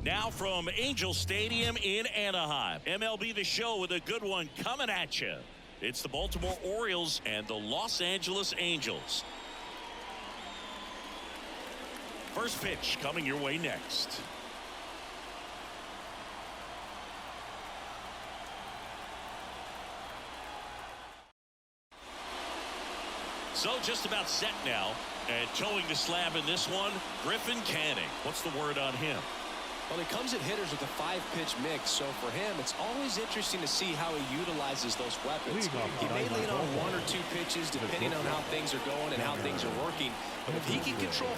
Now from Angel Stadium in Anaheim, MLB The Show with a good one coming at you. It's the Baltimore Orioles and the Los Angeles Angels. First pitch coming your way next. So just about set now, and towing the slab in this one, Griffin Canning. What's the word on him? Well, he comes at hitters with a 5-pitch mix, so for him, it's always interesting to see how he utilizes those weapons. He may lean on 1 or 2 pitches, depending on how things are going and how things are working. But if he can control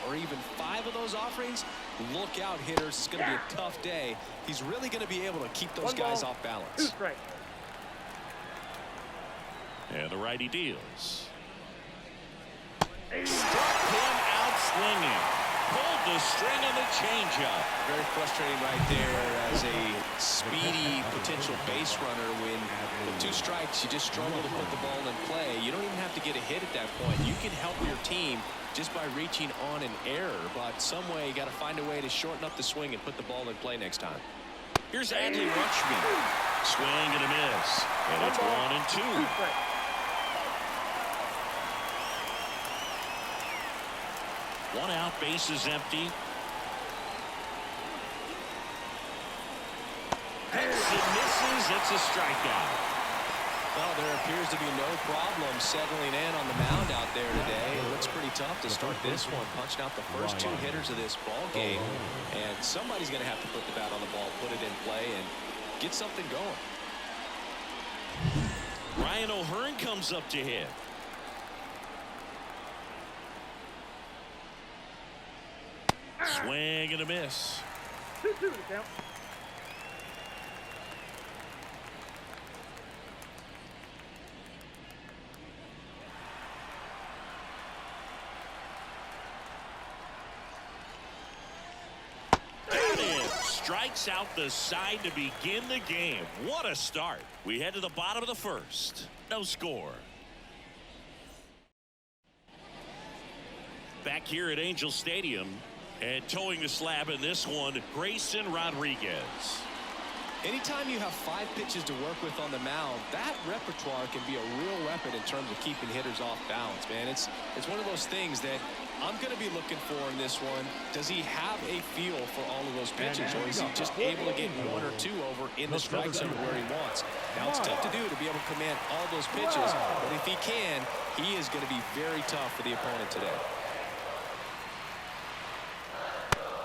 4 or even 5 of those offerings, look out, hitters. It's going to be a tough day. He's really going to be able to keep those guys off balance. And the righty deals. Struck him out swinging. Pulled the string on the changeup. Very frustrating right there as a speedy potential base runner. When with 2 strikes, you just struggle to put the ball in play. You don't even have to get a hit at that point. You can help your team just by reaching on an error. But some way, you got to find a way to shorten up the swing and put the ball in play next time. Here's Adley Rutschman. Swing and a miss. And it's 1 and 2. One out, base is empty. Hits and misses. It's a strikeout. Well, there appears to be no problem settling in on the mound out there today. It looks pretty tough to start this one, punching out the first 2 hitters of this ball game. And somebody's going to have to put the bat on the ball, put it in play, and get something going. Ryan O'Hearn comes up to hit. Swing and a miss. 2-2 to count. Got it. Strikes out the side to begin the game. What a start. We head to the bottom of the first. No score. Back here at Angel Stadium. And towing the slab in this one, Grayson Rodriguez. Anytime you have 5 pitches to work with on the mound, that repertoire can be a real weapon in terms of keeping hitters off balance, man. It's one of those things that I'm going to be looking for in this one. Does he have a feel for all of those pitches, or is he just able to get 1 or 2 over in the strike zone where he wants? Now, it's tough to do to be able to command all those pitches, but if he can, he is going to be very tough for the opponent today.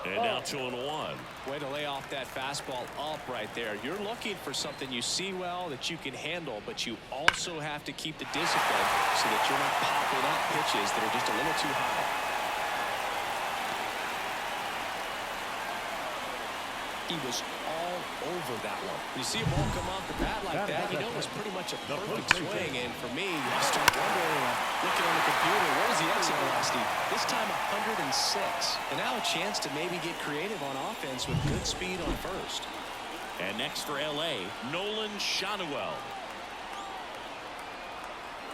And now 2-1. Way to lay off that fastball up right there. You're looking for something you see well that you can handle, but you also have to keep the discipline so that you're not popping up pitches that are just a little too high. He was all over that one. You see a ball come off the bat like that, you know it was pretty much a perfect swing. And for me, you start wondering, looking on the computer, what is the exit velocity? This time 106. And now a chance to maybe get creative on offense with good speed on first. And next for L.A., Nolan Schanuel.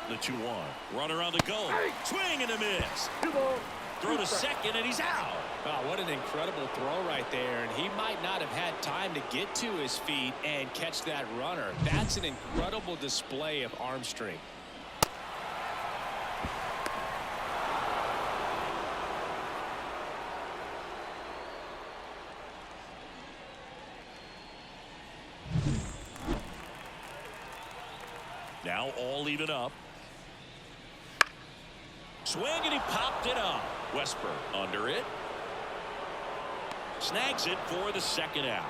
The 2-1. Runner on the go. Swing and a miss. Throw to second, and he's out. Wow, what an incredible throw right there. And he might not have had time to get to his feet and catch that runner. That's an incredible display of arm strength. Now all even up. Swing, and he popped it up. Westburg under it. Snags it for the second out.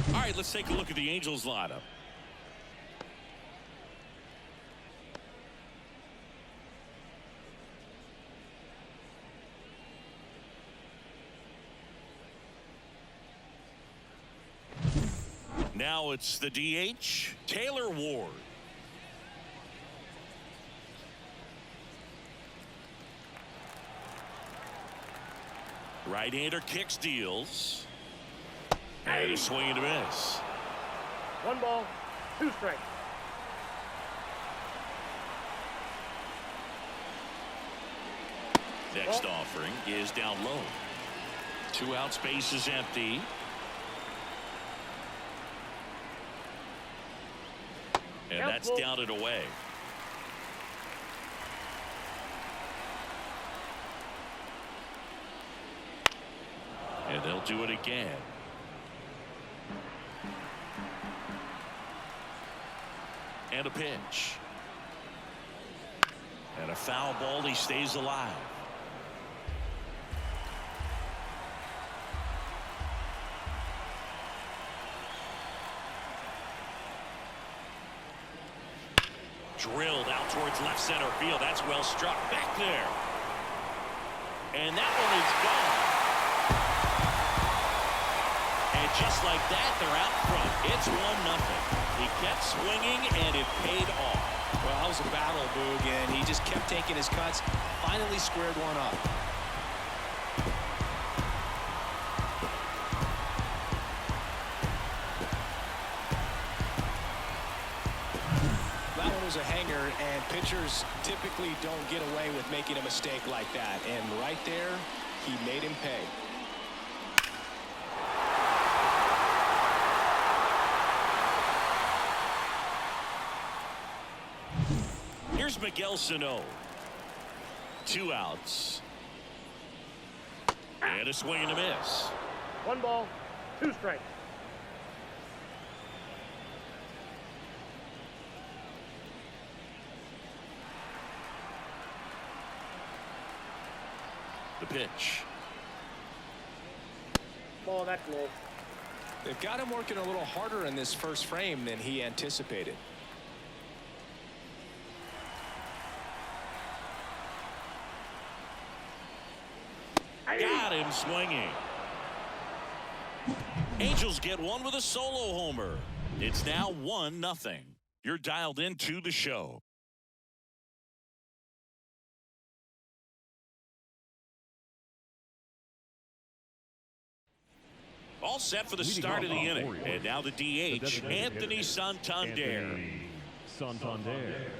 All right, let's take a look at the Angels lineup. Now it's the DH, Taylor Ward. Right-hander kicks, deals. And a swing and a miss. 1 ball, 2 strikes. Next offering is down low. Two out, space is empty. And that's down and away. And they'll do it again. And a pitch. And a foul ball. He stays alive. Drilled out towards left center field. That's well struck back there. And that one is gone. And just like that, they're out front. It's 1-0. He kept swinging, and it paid off. Well, that was a battle, Boog, and he just kept taking his cuts. Finally squared one up. That one was a hanger, and pitchers typically don't get away with making a mistake like that. And right there, he made him pay. Here's Miguel Sano. 2 outs. And a swing and a miss. 1 ball, 2 strikes. The pitch. Ball, that's low. They've got him working a little harder in this first frame than he anticipated. Got him swinging. Angels get one with a solo homer. It's now 1-0. You're dialed into the show. All set for the start of the inning. Orioles. And now the DH, Anthony Santander. Santander.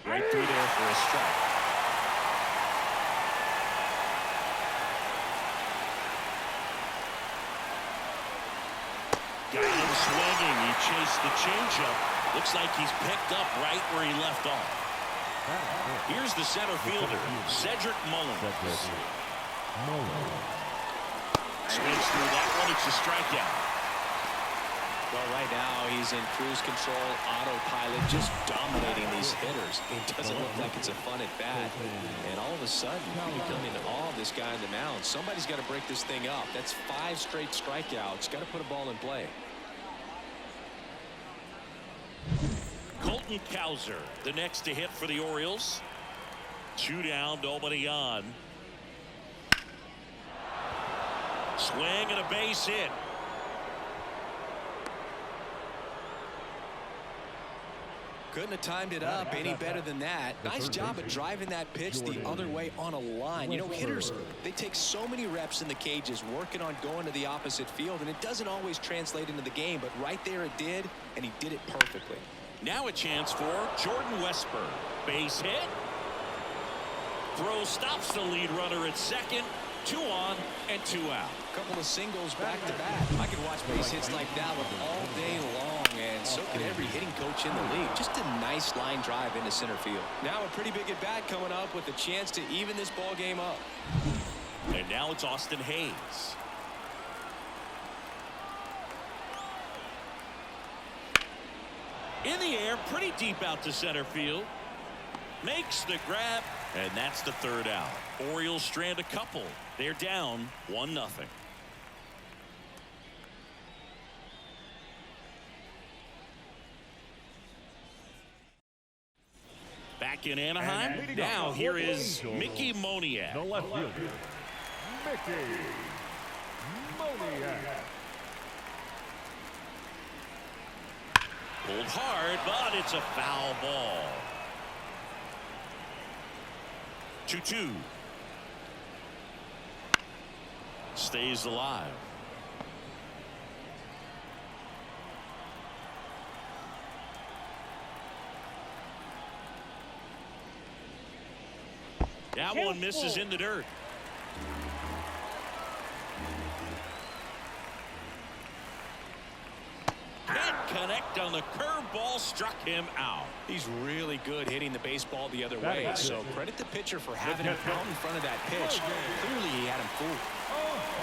Right through there for a strike. Got him swinging. He chased the changeup. Looks like he's picked up right where he left off. Here's the center fielder, Cedric Mullins. Swings through that one. It's a strikeout. Well, right now he's in cruise control, autopilot, just dominating these hitters. It doesn't look like it's a fun at bat. And all of a sudden, you become in awe of this guy on the mound. Somebody's got to break this thing up. That's 5 straight strikeouts. Got to put a ball in play. Colton Cowser, the next to hit for the Orioles. 2 down, nobody on. Swing and a base hit. Couldn't have timed it up any better than that. Nice job of driving that pitch the other way on a line. You know, hitters, they take so many reps in the cages working on going to the opposite field, and it doesn't always translate into the game, but right there it did, and he did it perfectly. Now a chance for Jordan Westburg. Base hit. Throw stops the lead runner at second. 2 on and 2 out. A couple of singles back to back. I could watch base hits like that one all day long, and so could every hitting coach in the league. Just a nice line drive into center field. Now a pretty big at bat coming up with a chance to even this ball game up. And now it's Austin Hayes. In the air, pretty deep out to center field. Makes the grab, and that's the 3rd out. Orioles strand a couple. They're down 1-0. Back in Anaheim. Now here is Mickey Moniak. The left fielder, Mickey Moniak. Pulled hard, but it's a foul ball. 2-2. Stays alive. That one misses in the dirt. Can't connect on the curveball, struck him out. He's really good hitting the baseball the other way, so credit the pitcher for having him out in front of that pitch. Clearly he had him fooled.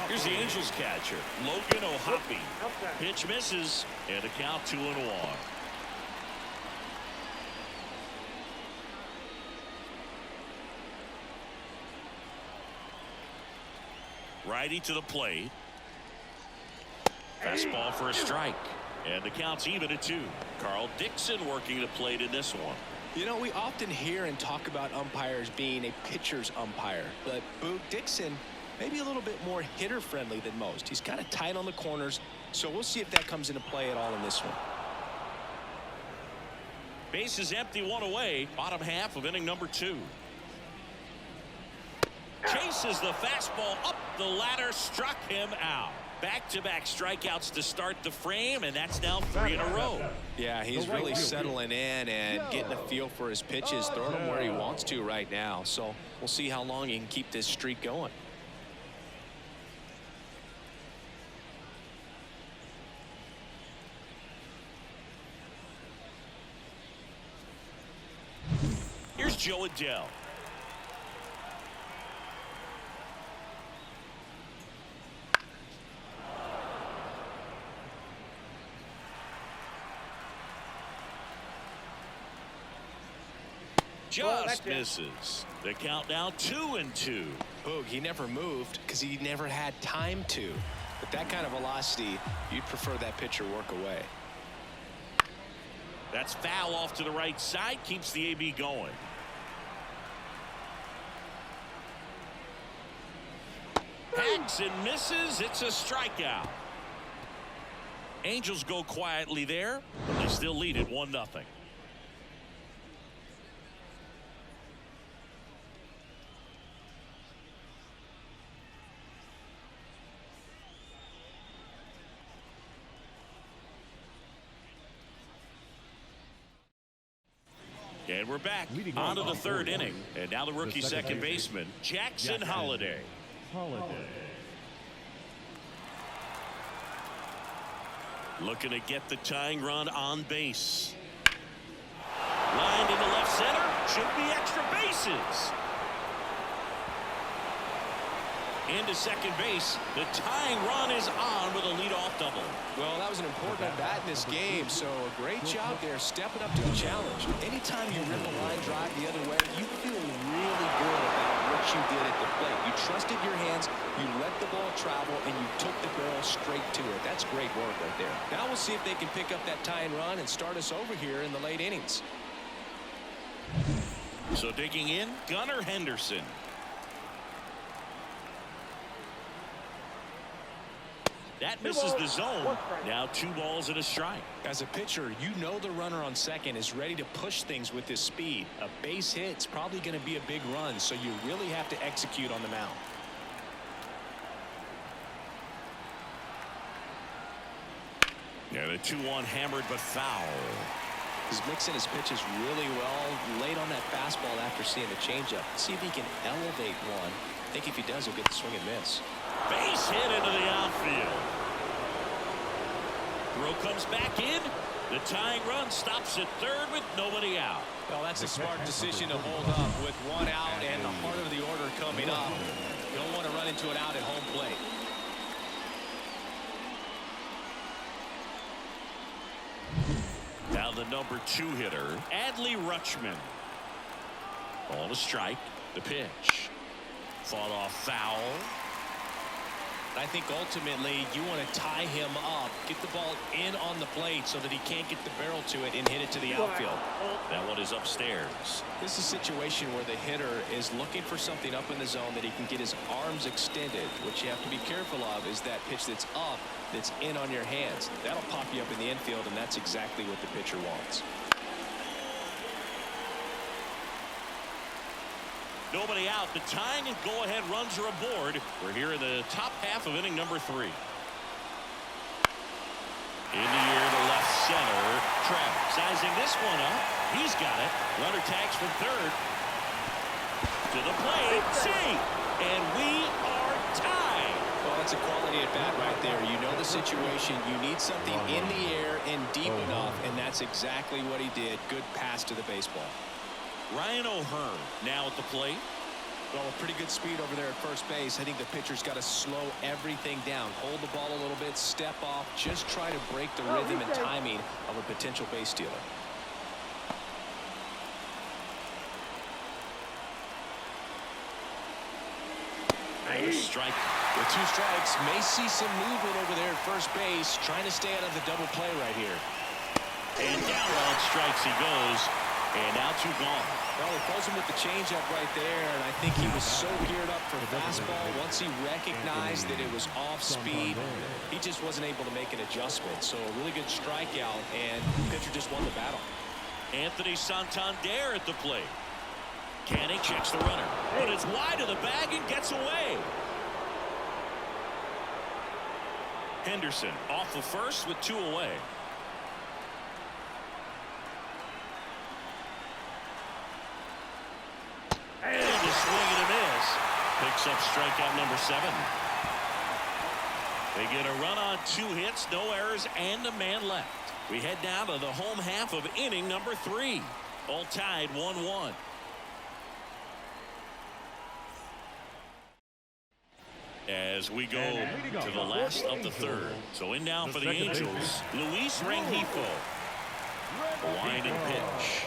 Here's the Angels catcher, Logan O'Hoppe. Pitch misses, and a count 2-1. Righty to the plate. Fastball for a strike. And the count's even at 2. Carl Dixon working the plate in this one. You know, we often hear and talk about umpires being a pitcher's umpire, but Boog Dixon maybe a little bit more hitter friendly than most. He's kind of tight on the corners, so we'll see if that comes into play at all in this one. Base is empty, 1 away. Bottom half of inning number 2. Chases the fastball up the ladder, struck him out. Back-to-back strikeouts to start the frame, and that's now 3 in a row. Yeah, he's really settling in and getting a feel for his pitches, throwing them where he wants to right now. So we'll see how long he can keep this streak going. Here's Joe Adele. Just misses. The count now 2-2. Boog, he never moved because he never had time to. But that kind of velocity, you'd prefer that pitcher work away. That's foul off to the right side. Keeps the AB going. Hacks and misses. It's a strikeout. Angels go quietly there, but they still lead it 1-0. And we're back on to the 3rd inning. And now the rookie second baseman, Jackson Holliday. Looking to get the tying run on base. Lined into left center. Should be extra bases. Into second base. The tying run is on with a leadoff double. Well, that was an important at-bat in this game, so a great job there stepping up to the challenge. Anytime you rip a line drive the other way, you feel really good about what you did at the plate. You trusted your hands, you let the ball travel, and you took the barrel straight to it. That's great work right there. Now we'll see if they can pick up that tying run and start us over here in the late innings. So digging in, Gunnar Henderson. That misses the zone. Now 2 balls and a strike. As a pitcher, you know the runner on second is ready to push things with his speed. A base hit's probably going to be a big run, so you really have to execute on the mound. Yeah, the 2-1 hammered but foul. He's mixing his pitches really well. Late on that fastball after seeing the changeup. See if he can elevate one. I think if he does, he'll get the swing and miss. Base hit into the outfield. Throw comes back in. The tying run stops at third with nobody out. Well, that's a smart decision to hold up with 1 out and the heart of the order coming up. Don't want to run into an out at home plate. Now the number 2 hitter, Adley Rutschman. Ball to strike. The pitch. Fought off foul. I think ultimately you want to tie him up, get the ball in on the plate so that he can't get the barrel to it and hit it to the outfield. That one is upstairs. This is a situation where the hitter is looking for something up in the zone that he can get his arms extended. What you have to be careful of is that pitch that's up, that's in on your hands. That'll pop you up in the infield, and that's exactly what the pitcher wants. Nobody out. The tying and go-ahead runs are aboard. We're here in the top half of inning number 3. In the air to left center. Travis sizing this one up. He's got it. Runner tags from third. To the plate. See. And we are tied. Well, it's a quality at bat right there. You know the situation. You need something in the air and deep enough, and that's exactly what he did. Good pass to the baseball. Ryan O'Hearn now at the plate. Well, a pretty good speed over there at first base. I think the pitcher's got to slow everything down. Hold the ball a little bit, step off, just try to break the rhythm and timing of a potential base stealer. Strike. With 2 strikes, may see some movement over there at first base, trying to stay out of the double play right here. And down on strikes he goes. And now 2 gone. Well, he pulls him with the changeup right there, and I think he was so geared up for fastball. Once he recognized that it was off speed, he just wasn't able to make an adjustment. So a really good strikeout, and the pitcher just won the battle. Anthony Santander at the plate. Canning checks the runner, but it's wide of the bag and gets away. Henderson off of first with 2 away. And a swing and a miss. Picks up strikeout number 7. They get a run on 2 hits, no errors, and a man left. We head now to the home half of inning number 3. All tied 1-1. As we go to the last of the 3rd. So in now for the Angels, Luis Rengifo. Wind and pitch.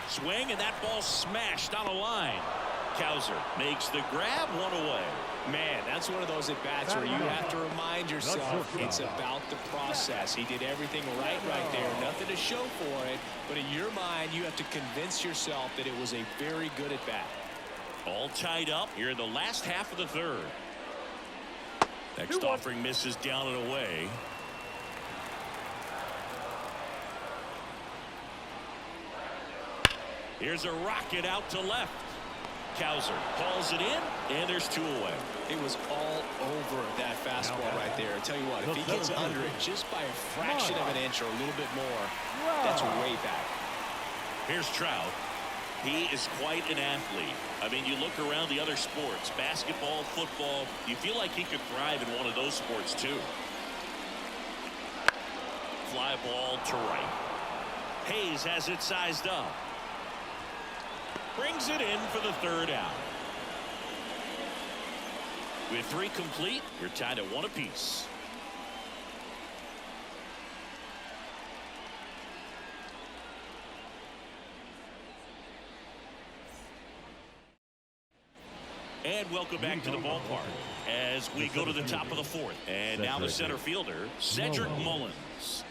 Swing, and that ball smashed on a line. Kowser makes the grab, 1 away. Man, that's one of those at-bats where you have to remind yourself it's about the process. He did everything right there. Nothing to show for it, but in your mind, you have to convince yourself that it was a very good at-bat. All tied up here in the last half of the 3rd. Next offering misses down and away. Here's a rocket out to left. Kowser hauls it in, and there's 2 away. It was all over that fastball right there. I tell you what, if he gets under it just by a fraction of an inch or a little bit more, that's way back. Here's Trout. He is quite an athlete. I mean, you look around the other sports, basketball, football, you feel like he could thrive in one of those sports too. Fly ball to right. Hayes has it sized up. Brings it in for the 3rd out. With 3 complete, we're tied at 1 apiece. And welcome back to the ballpark as we go to the top of the 4th. And now the center fielder, Cedric Mullins.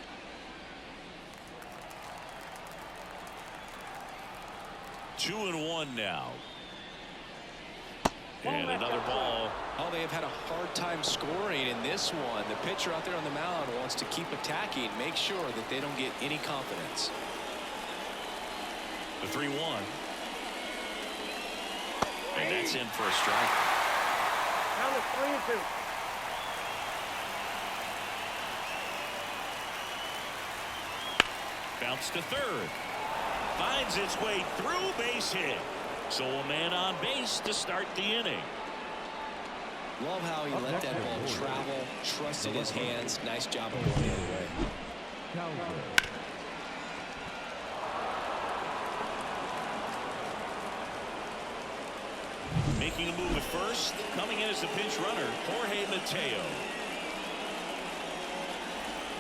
Two and 1 now. And another ball. Oh, they have had a hard time scoring in this one. The pitcher out there on the mound wants to keep attacking, make sure that they don't get any confidence. The 3-1. And that's in for a strike. Count is 3-2. Bounce to 3rd. Finds its way through, base hit. So a man on base to start the inning. Love how he let that ball travel, trusted his hands. Nice job of going the other way. Making a move at first, coming in as the pinch runner, Jorge Mateo.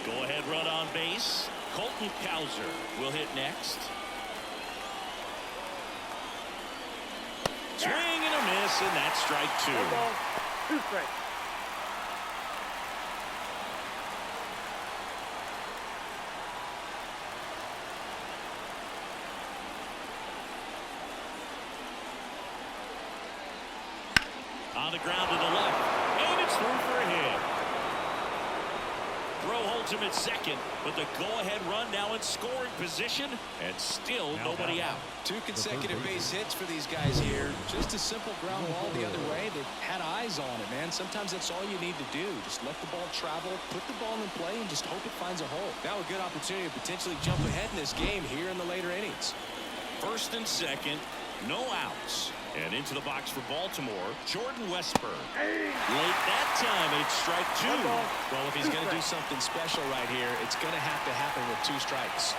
Go ahead run on base. Colton Kowser will hit next. Swing and a miss, and that's strike 2. 1 ball, 2 strikes. On the ground to the left, and it's through for a hit. Throw holds him at second, but the go-ahead run now in scoring position, and still nobody out. 2 consecutive base hits for these guys here. Just a simple ground ball the other way. They had eyes on it, man. Sometimes that's all you need to do. Just let the ball travel, put the ball in play, and just hope it finds a hole. Now a good opportunity to potentially jump ahead in this game here in the later innings. 1st and 2nd, No outs. And into the box for Baltimore, Jordan Westburg. Late that time, it's strike two. Well, if he's going to do something special right here, it's going to have to happen with 2 strikes.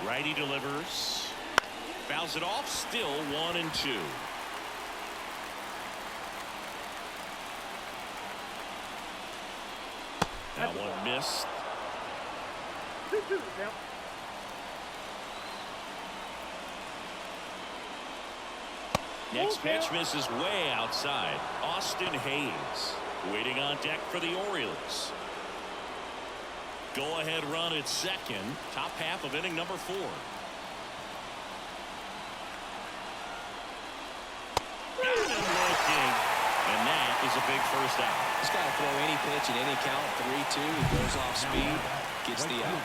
Righty delivers. Fouls it off. Still 1-2. That one missed. 2-2 now. Next pitch misses way outside. Austin Hayes waiting on deck for the Orioles. Go-ahead run at second. Top half of inning number 4. Got him looking. And that is a big first out. He's got to throw any pitch at any count. 3-2. He goes off speed. Gets the out.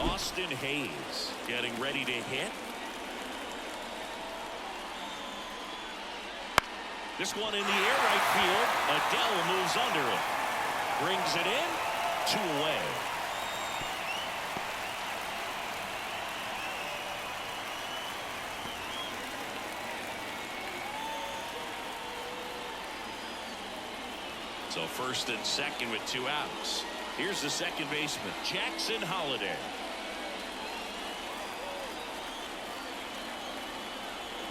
Austin Hayes getting ready to hit. This one in the air, right field. Adele moves under it. Brings it in. 2 away. So first and second with 2 outs. Here's the second baseman, Jackson Holliday.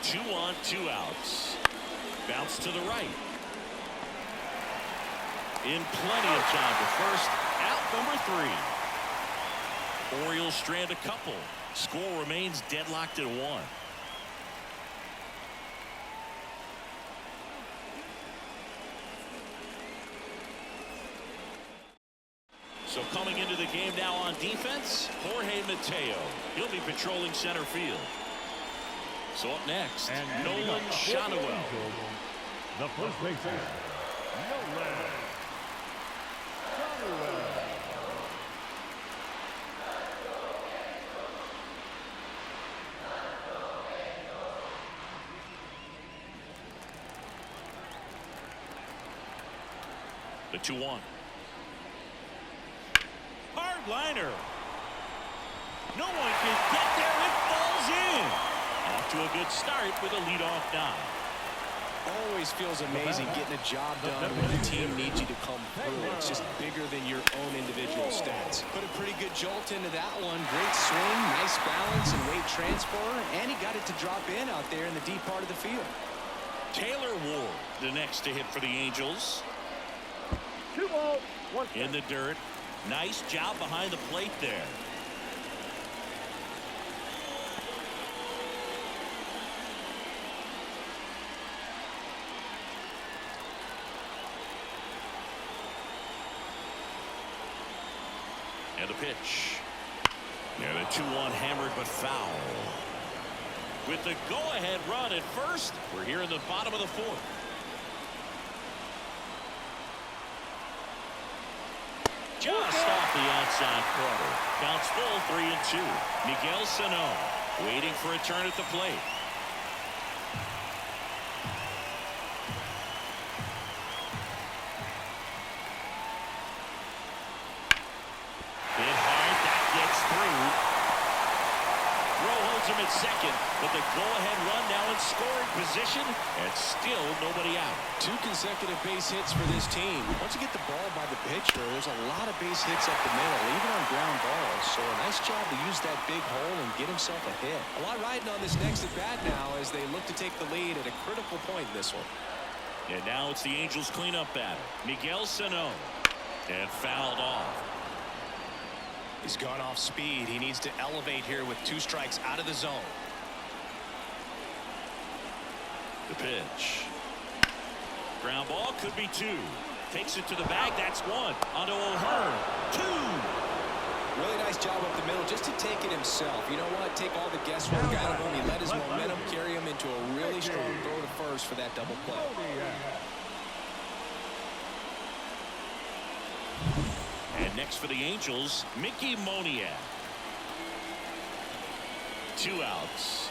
2 on, 2 outs. Bounce to the right. In plenty of time to first. Out number 3. Orioles strand a couple. Score remains deadlocked at 1. So coming into the game now on defense, Jorge Mateo. He'll be patrolling center field. So up next, Nolan Shotwell. The first baseman, Nolan Shotwell. The 2-1. Hard liner. No one can get there. It falls in. Off to a good start with a leadoff knock. Always feels amazing getting a job done when the team needs you to come through. It's just bigger than your own individual stats. Put a pretty good jolt into that one. Great swing, nice balance and weight transfer, and he got it to drop in out there in the deep part of the field. Taylor Ward, the next to hit for the Angels. 2 balls, 1 strike. In the dirt. Nice job behind the plate there. And the pitch. And a 2-1 hammered but foul. With the go-ahead run at first, we're here in the bottom of the 4th. Just off the outside corner. Counts full 3-2. Miguel Sano waiting for a turn at the plate. Hit hard. That gets through. Rowe holds him at second, but the go-ahead run now in scoring position, and still nobody out. 2 consecutive base hits for this team. Once you get the ball by the pitcher, there's a lot of base hits up the middle, even on ground balls. So a nice job to use that big hole and get himself a hit. A lot riding on this next at bat now as they look to take the lead at a critical point in this one. And now it's the Angels cleanup batter, Miguel Sano, and fouled off. He's gone off speed. He needs to elevate here with 2 strikes out of the zone. The pitch. Ground ball could be 2. Takes it to the bag. That's 1. Onto O'Hearn. 2. Really nice job up the middle just to take it himself. You know what? Take all the guesswork out of him. He let his momentum carry him into a really strong throw to first for that double play. And next for the Angels, Mickey Moniak. 2 outs.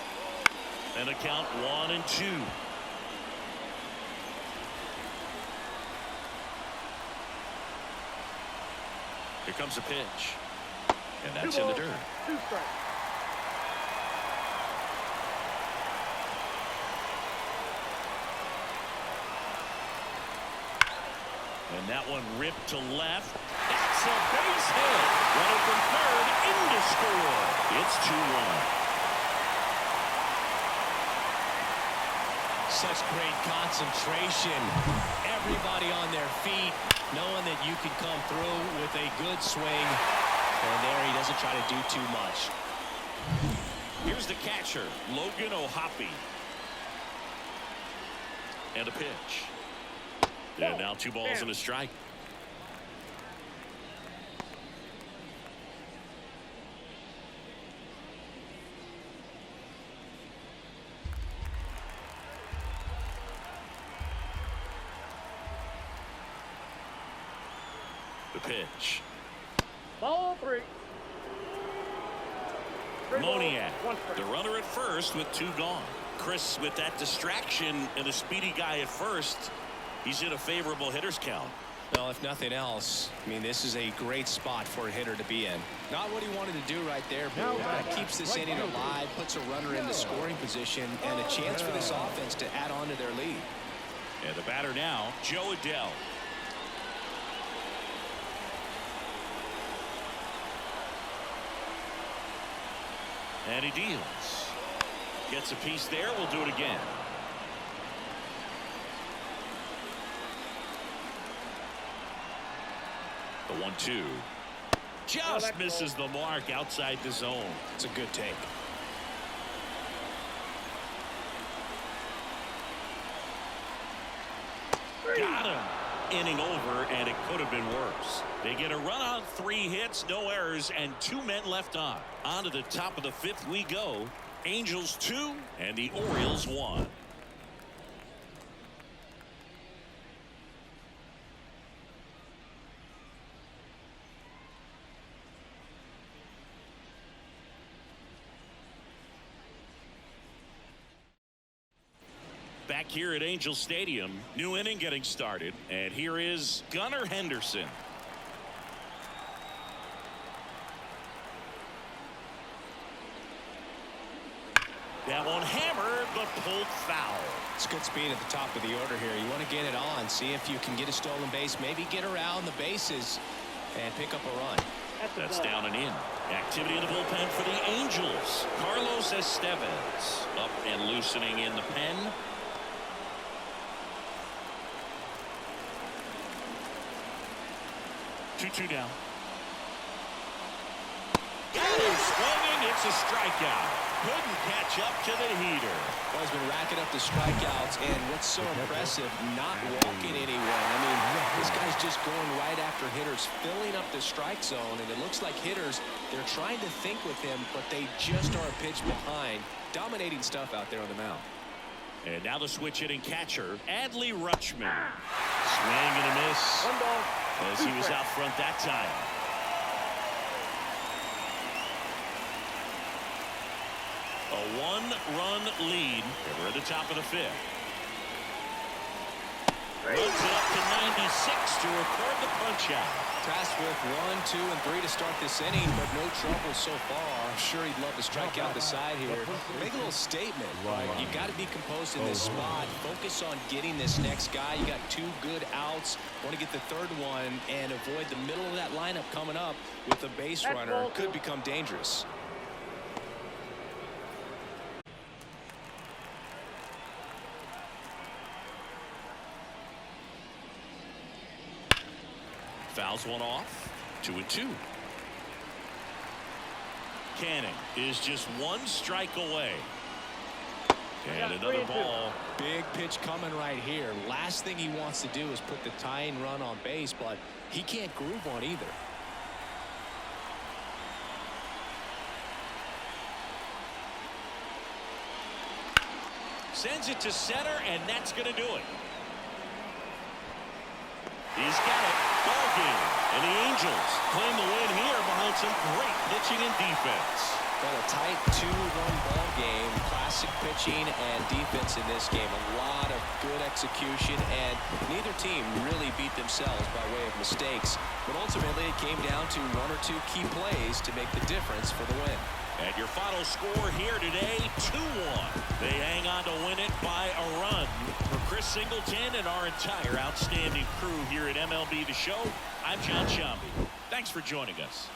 And a count 1-2. Here comes a pitch. And that's in the dirt. 2 strikes. And that one ripped to left. That's a base hit. Running from third into score. It's 2-1. Such great concentration. Everybody on their feet, knowing that you can come through with a good swing. And there he doesn't try to do too much. Here's the catcher, Logan O'Hoppe. And a pitch. And now 2 balls and a strike. The pitch. Ball 3. Moniak, the runner at first with 2 gone. Chris, with that distraction and a speedy guy at first, he's in a favorable hitter's count. Well, if nothing else, I mean, this is a great spot for a hitter to be in. Not what he wanted to do right there, but keeps this inning alive, puts a runner in the scoring position, and a chance for this offense to add on to their lead. And the batter now, Joe Adell. And he deals. Gets a piece there. We'll do it again. The 1-2. Just misses the mark outside the zone. It's a good take. Got him. Inning over, and it could have been worse. They get a run on 3 hits, no errors, and 2 men left on. On to the top of the 5th we go. Angels 2 and the Orioles 1. Back here at Angel Stadium, new inning getting started, and here is Gunnar Henderson. That one hammered, but pulled foul. It's good speed at the top of the order here. You want to get it on, see if you can get a stolen base, maybe get around the bases and pick up a run. That's down and in. Activity in the bullpen for the Angels. Carlos Estevez up and loosening in the pen. 2-2 down. Got him swinging. It's a strikeout. Couldn't catch up to the heater. Well, he's been racking up the strikeouts, and what's so impressive, not walking anyone. I mean, this guy's just going right after hitters, filling up the strike zone, and it looks like hitters, they're trying to think with him, but they just are a pitch behind. Dominating stuff out there on the mound. And now the switch hitting catcher, Adley Rutschman. Swing and a miss. 1 ball. As he was out front that time. A 1-run lead. We're at the top of the 5th. Runs it up to 96 to record the punch out. Tasked with 1, 2, and 3 to start this inning, but no trouble so far. I'm sure he'd love to strike out the side here. Make a little statement. You've got to be composed in this spot. Focus on getting this next guy. You got 2 good outs. Want to get the 3rd one and avoid the middle of that lineup coming up with a base runner. Could become dangerous. Fouls one off. 2-2. Canning is just 1 strike away. And another ball. Big pitch coming right here. Last thing he wants to do is put the tying run on base, but he can't groove on either. Sends it to center, and that's going to do it. He's got it. Ball game. And the Angels claim the win here behind some great pitching and defense. Well, a tight 2-1 ball game. Classic pitching and defense in this game. A lot of good execution, and neither team really beat themselves by way of mistakes. But ultimately, it came down to 1 or 2 key plays to make the difference for the win. And your final score here today, 2-1. They hang on to win it by a run. For Chris Singleton and our entire outstanding crew here at MLB The Show, I'm John Shambi. Thanks for joining us.